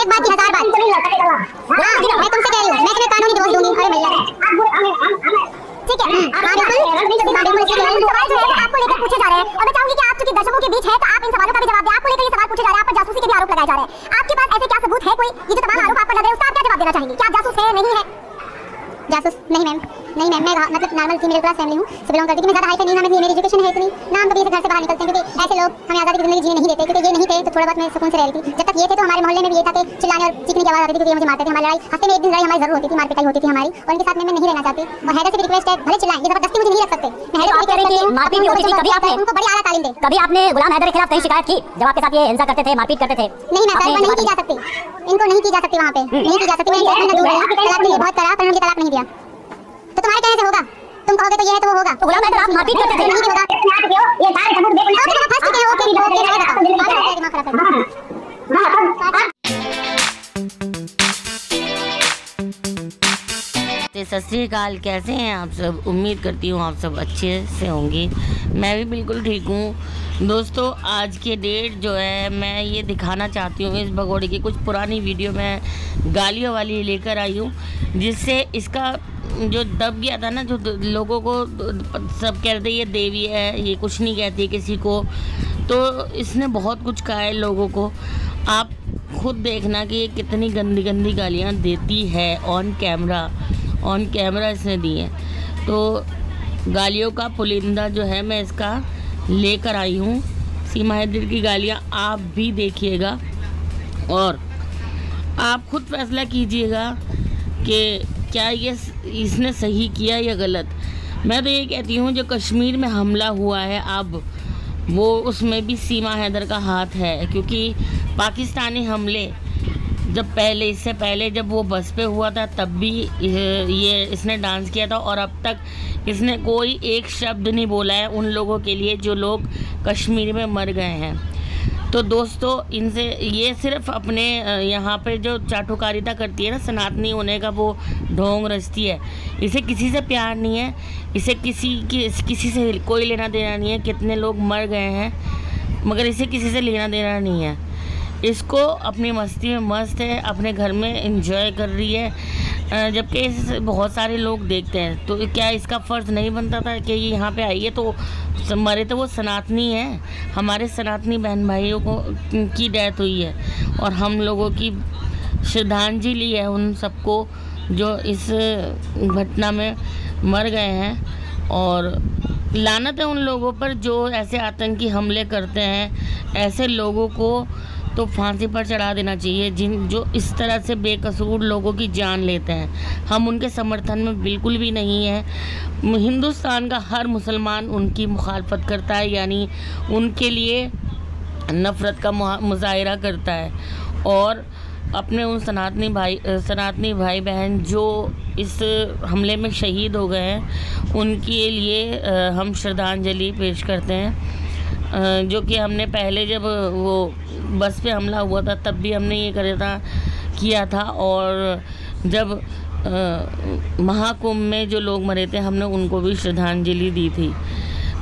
एक बात की 1000 बात। मैं तुमसे कह रही हूँ, मैं तुम्हें कानूनी दोष दूंगी। अरे भैया ठीक है, हाँ बिल्कुल सवाल जो है आपको लेकर पूछे जा रहे हैं और मैं चाहूंगी कि आप चूंकि दर्शकों के बीच है तो आप इन सवालों का भी जवाब दें। आपको लेकर ये सवाल पूछे जा रहे हैं, आप पर जासूसी के भी आरोप लगाए जा रहे हैं। आपके पास ऐसे क्या सबूत है कोई? ये जो तमाम आरोप आप पर लग रहे हैं उसका आप क्या जवाब देना चाहेंगे? क्या आप जासूस है नहीं है? जासूस नहीं मैम, नहीं मैम, मैं मतलब नॉर्मल सी मिडिल क्लास फैमिली हूँ, से बिलोंग करती हूँ। मैं ज़्यादा हाई फाई नहीं हूँ, मेरी एजुकेशन है इतनी ना, हम कभी से घर से बाहर निकलते हैं क्योंकि ऐसे लोग हमें आज़ादी की ज़िंदगी जीने नहीं देते। क्योंकि ये नहीं थे तो थोड़ा बहुत मैं सुकून से रह रही थी। जब तक ये थे तो हमारे मोहल्ले में भी ये था कि चिल्लाने और चीखने की आवाज़ आती थी क्योंकि मुझे मारते थे। हमारी लड़ाई हफ्ते में एक दिन लड़ाई हमारी जरूर होती थी, मारपीटाई होती थी हमारी, और इनके साथ में मैं नहीं रहना चाहती। और हैदर से भी रिक्वेस्ट है, भले चिल्लाएं, ये जबरदस्ती मुझे नहीं रख सकते। मैं हैदर से कह रही हूं मारपीट भी होती थी, कभी आपने उनको बड़ी आला तालीम दे। कभी आपने गुलाम हैदर के खिलाफ कहीं शिकायत की जब आपके साथ ये हिंसा करते थे, मारपीट करते थे? नहीं मैं सर नहीं की जा सकती, इनको नहीं की जा सकती, वहां पे नहीं की जा सकती। मैं जजमेंट दूर रही, तलाक के लिए बहुत करा पर मुझे तलाक नहीं दिया। तो तुम्हारे कहने से होगा? तुम कहोगे तो ये है तो वो होगा। तो गुलाम हैदर आप मारपीट करते थे? नहीं होगा। ये सारे सबूत दे ओके मैं फंस चुके हैं। ओके दिमाग खराब है। सत श्री अकाल, कैसे हैं आप सब? उम्मीद करती हूँ आप सब अच्छे से होंगे। मैं भी बिल्कुल ठीक हूँ। दोस्तों आज के डेट जो है मैं ये दिखाना चाहती हूँ, इस भगोड़े की कुछ पुरानी वीडियो मैं गालियों वाली लेकर आई हूँ, जिससे इसका जो दब गया था ना, जो लोगों को सब कह रहे थे ये देवी है, ये कुछ नहीं कहती किसी को, तो इसने बहुत कुछ कहा है लोगों को। आप खुद देखना कि ये कितनी गंदी गंदी गालियाँ देती है। ऑन कैमरा इसने दी है। तो गालियों का पुलिंदा जो है मैं इसका लेकर आई हूँ। सीमा हैदर की गालियाँ आप भी देखिएगा और आप खुद फैसला कीजिएगा कि क्या ये इसने सही किया या गलत। मैं तो ये कहती हूँ जो कश्मीर में हमला हुआ है अब वो उसमें भी सीमा हैदर का हाथ है, क्योंकि पाकिस्तानी हमले जब इससे पहले जब वो बस पे हुआ था तब भी ये इसने डांस किया था और अब तक इसने कोई एक शब्द नहीं बोला है उन लोगों के लिए जो लोग कश्मीर में मर गए हैं। तो दोस्तों इनसे ये सिर्फ अपने यहाँ पे जो चाटुकारिता करती है ना, सनातनी होने का वो ढोंग रचती है। इसे किसी से प्यार नहीं है, इसे किसी से कोई लेना देना नहीं है। कितने लोग मर गए हैं मगर इसे किसी से लेना देना नहीं है। इसको अपनी मस्ती में मस्त है, अपने घर में एंजॉय कर रही है, जबकि इसे बहुत सारे लोग देखते हैं। तो क्या इसका फ़र्ज़ नहीं बनता था कि ये यहाँ पे आई है? तो मरे तो वो सनातनी है, हमारे सनातनी बहन भाइयों को की डेथ हुई है और हम लोगों की श्रद्धांजलि है उन सबको जो इस घटना में मर गए हैं। और लानत है उन लोगों पर जो ऐसे आतंकी हमले करते हैं। ऐसे लोगों को तो फांसी पर चढ़ा देना चाहिए जो इस तरह से बेकसूर लोगों की जान लेते हैं। हम उनके समर्थन में बिल्कुल भी नहीं है। हिंदुस्तान का हर मुसलमान उनकी मुखालफत करता है, यानी उनके लिए नफ़रत का मुजाहिरा करता है। और अपने उन सनातनी भाई बहन जो इस हमले में शहीद हो गए हैं उनके लिए हम श्रद्धांजलि पेश करते हैं। जो कि हमने पहले जब वो बस पे हमला हुआ था तब भी हमने ये किया था और जब महाकुंभ में जो लोग मरे थे हमने उनको भी श्रद्धांजलि दी थी।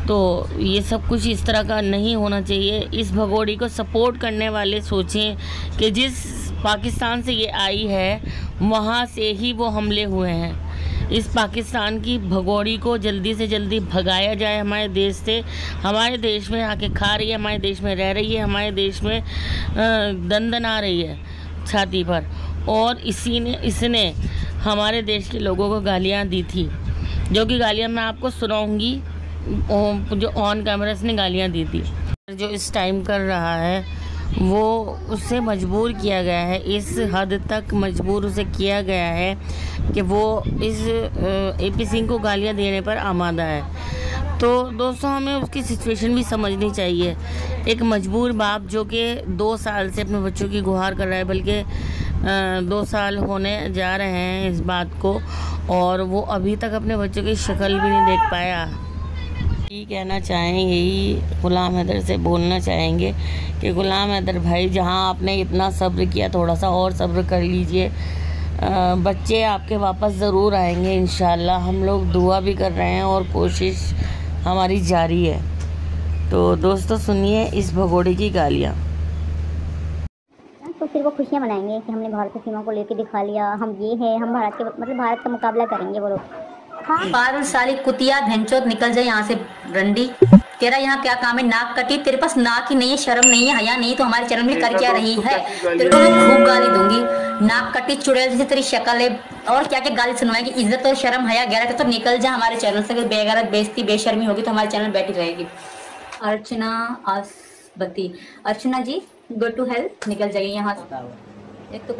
तो ये सब कुछ इस तरह का नहीं होना चाहिए। इस भगोड़ी को सपोर्ट करने वाले सोचें कि जिस पाकिस्तान से ये आई है वहाँ से ही वो हमले हुए हैं। इस पाकिस्तान की भगोड़ी को जल्दी से जल्दी भगाया जाए हमारे देश से। हमारे देश में आके खा रही है, हमारे देश में रह रही है, हमारे देश में दंदना रही है छाती पर, और इसने हमारे देश के लोगों को गालियाँ दी थी, जो कि गालियाँ मैं आपको सुनाऊंगी। जो ऑन कैमरा इसने गालियाँ दी थी। जो इस टाइम कर रहा है वो उससे मजबूर किया गया है, इस हद तक मजबूर उसे किया गया है कि वो इस AP सिंह को गालियाँ देने पर आमादा है। तो दोस्तों हमें उसकी सिचुएशन भी समझनी चाहिए। एक मजबूर बाप जो कि 2 साल से अपने बच्चों की गुहार कर रहा है, बल्कि 2 साल होने जा रहे हैं इस बात को, और वो अभी तक अपने बच्चों की शक्ल भी नहीं देख पाया। यही कहना चाहेंगे, यही गुलाम हैदर से बोलना चाहेंगे कि गुलाम हैदर भाई, जहां आपने इतना सब्र किया थोड़ा सा और सब्र कर लीजिए। बच्चे आपके वापस ज़रूर आएंगे इंशाल्लाह। हम लोग दुआ भी कर रहे हैं और कोशिश हमारी जारी है। तो दोस्तों सुनिए इस भगोड़े की गालियाँ। फिर वो खुशियाँ मनाएंगे कि हमने भारत की सीमा को लेके दिखा लिया, हम ये है, हम भारत के मतलब भारत का मुकाबला करेंगे वो लोग। हाँ पारुल साली कुतिया भैंचोद निकल जाए यहाँ से रंडी। तेरा यहाँ क्या काम है? नाक कटी, तेरे पास नाक ही नहीं है, शर्म नहीं है, हया नहीं, तो हमारे चैनल में कर क्या रही है? तेरे को मैं खूब गाली दूंगी। नाक कटी चुड़ैल जैसे तेरी शक्ल है, और क्या क्या गाली सुनवाएगी? इज्जत और शर्म हया गैरत तो निकल जा हमारे चैनल से। अगर बेगैरत बेइज्जती बेशर्मी होगी तो हमारे चैनल बैठी रहेगी। अर्चना आसबती, अर्चना जी गो टू हेल्थ, निकल जाइए यहाँ से। एक तो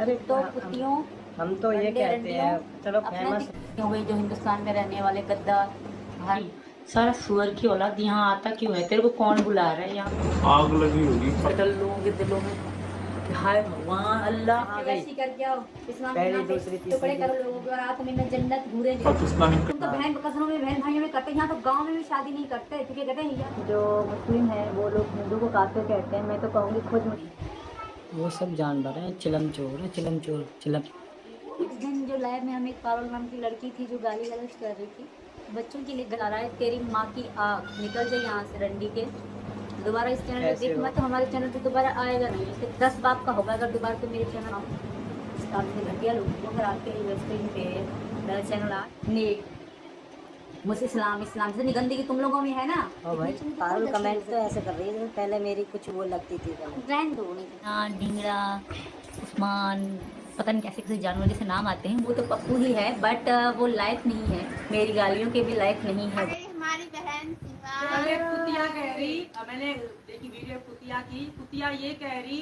कुत्तियों, हम तो ये कहते हैं चलो फेमस हो गई जो हिंदुस्तान में रहने वाले गद्दार। सारा सुअर की औलाद यहाँ आता क्यों है? तेरे को कौन बुला रहा है यहाँ? आग लगी होगी लोगों के दिलों में। हाय भगवान अल्लाह, ऐसी करके आओ इस्लाम के नाम पे टुकड़े करो लोगों के, और आप में जन्नत घूरे। तुम तो बहन कसमों में बहन भाइयों में करते, यहाँ तो गांव में भी शादी नहीं करते, क्योंकि कहते हैं जो मुस्लिम है वो लोग हिंदू को काफिर कहते हैं। मैं तो कहूँगी खुद वो सब जानवर है, चिलम चोर है, चिलम चोर चिलम। उस दिन जो लैब में हमें पारुल नाम की लड़की थी जो गाली गलौज कर रही थी, बच्चों के लिए गला रहा है, तेरी माँ की आग, निकल जाए यहाँ से रंडी के। दोबारा इस चैनल पे देख मत, तो हमारे चैनल पे दोबारा आएगा नहीं। इसके 10 बाप का होगा अगर दोबारा तो मेरे चैनल आप से घटिया लोग अगर आपके इन्वेस्टिंग पे मेरा चैनल आ नेट मुझे इस्लाम जैसे निगंदगी तुम लोगों में है ना। भाई पारुल कमेंट तो ऐसे कर रही है पहले मेरी कुछ वो लगती थी। ब्रांड दो ढींगड़ा उस्मान पता नहीं कैसे कैसे जानवर जैसे नाम आते हैं, वो तो पप्पू ही है, बट वो लायक नहीं है, मेरी गालियों के भी लायक नहीं है। हमारी बहन कुतिया कह रही, मैंने देखी वीडियो कुतिया ये कह रही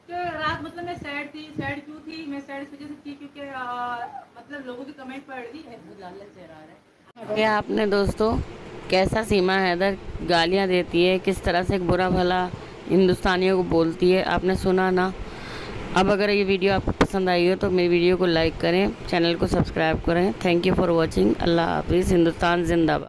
कि रात मतलब मैं सैड थी। सैड क्यों थी? मैं सैड इस वजह से थी क्योंकि मतलब लोगों की कमेंट पढ़ रही है, लाल चेहरा है। क्या आपने दोस्तों कैसा सीमा हैदर गालियाँ देती है, किस तरह से एक बुरा भला हिंदुस्तानियों को बोलती है, आपने सुना ना। अब अगर ये वीडियो आपको पसंद आई हो तो मेरी वीडियो को लाइक करें, चैनल को सब्सक्राइब करें। Thank you for watching. अल्लाह हाफिज़। हिंदुस्तान जिंदाबाद।